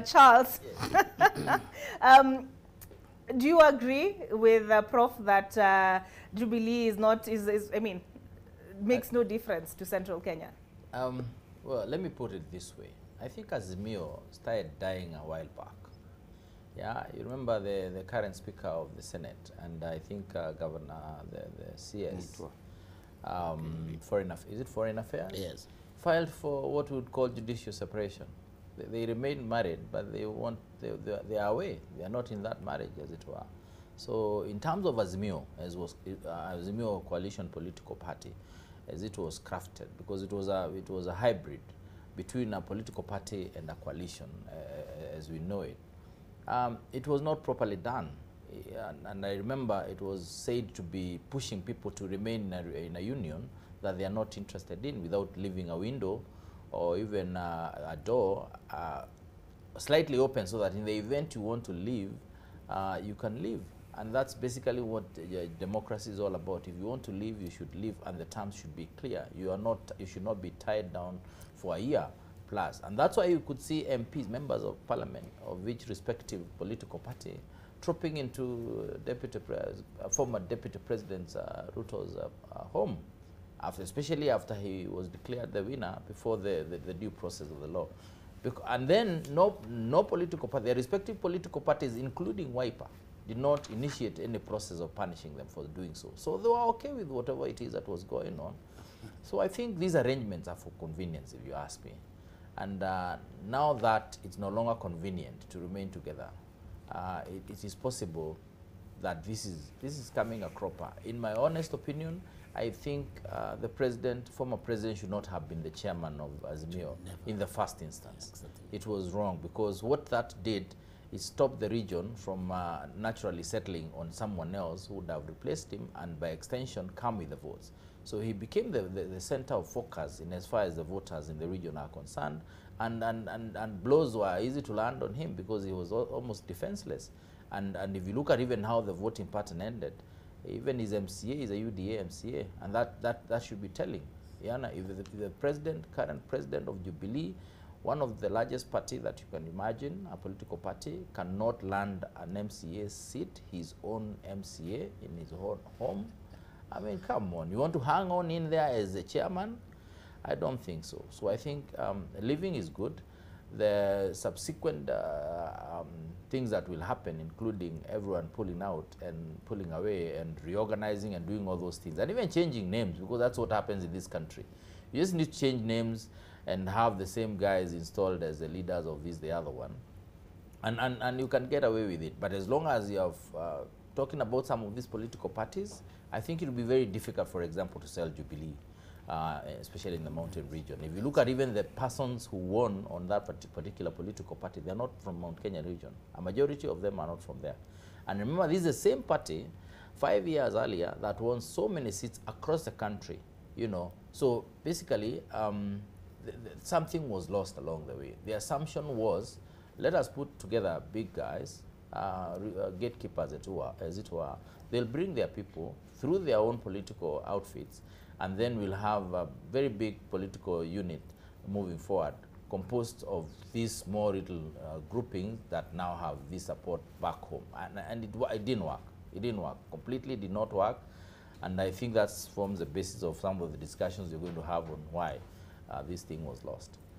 Charles, Yes. do you agree with Prof that Jubilee is not, I mean, makes no difference to Central Kenya? Um, well, let me put it this way. I think Azimio started dying a while back. Yeah, you remember the current Speaker of the Senate, and I think Governor, the CS, is it Foreign Affairs? Yes. Filed for what we would call judicial separation. They remain married, but they are away. They are not in that marriage, as it were. So in terms of Azimio, as was Azimio coalition political party, as it was crafted, because it was a hybrid between a political party and a coalition, as we know it. It was not properly done, and I remember it was said to be pushing people to remain in a union that they are not interested in, without leaving a window or even a door slightly open, so that in the event you want to leave, you can leave. And that's basically what democracy is all about. If you want to leave, you should leave, and the terms should be clear. You should not be tied down for a year plus. And that's why you could see MPs, members of parliament, of each respective political party, trooping into former Deputy President Ruto's home, especially after he was declared the winner before the due process of the law. And then no political party, their respective political parties, including Wiper, did not initiate any process of punishing them for doing so. So they were okay with whatever it is that was going on. So I think these arrangements are for convenience, if you ask me. And now that it's no longer convenient to remain together, it is possible that this is coming a cropper. In my honest opinion, I think the former president should not have been the chairman of Azimio in the first instance. Exactly. It was wrong, because what that did is stop the region from naturally settling on someone else who would have replaced him, and by extension come with the votes. So he became the center of focus in as far as the voters in the region are concerned, and blows were easy to land on him because he was almost defenseless. And if you look at even how the voting pattern ended, even his MCA is a UDA MCA, and that should be telling. Yana, if the current president of Jubilee, one of the largest party that you can imagine, a political party, cannot land an MCA seat, his own MCA in his own home, I mean, come on. You want to hang on in there as a chairman? I don't think so. So I think leaving is good. The subsequent things that will happen, including everyone pulling out and pulling away and reorganizing and doing all those things, and even changing names, because that's what happens in this country. You just need to change names and have the same guys installed as the leaders of this, the other one. And you can get away with it. But as long as you have, talking about some of these political parties, I think it will be very difficult, for example, to sell Jubilee, especially in the mountain region. If you look at even the persons who won on that particular political party, they are not from Mount Kenya region. A majority of them are not from there. And remember, this is the same party 5 years earlier that won so many seats across the country, you know. So basically, something was lost along the way. The assumption was, let us put together big guys, gatekeepers as it were. They'll bring their people through their own political outfits, and then we'll have a very big political unit moving forward, composed of these small little groupings that now have this support back home. And it didn't work. It didn't work. Completely did not work. And I think that forms the basis of some of the discussions you're going to have on why this thing was lost.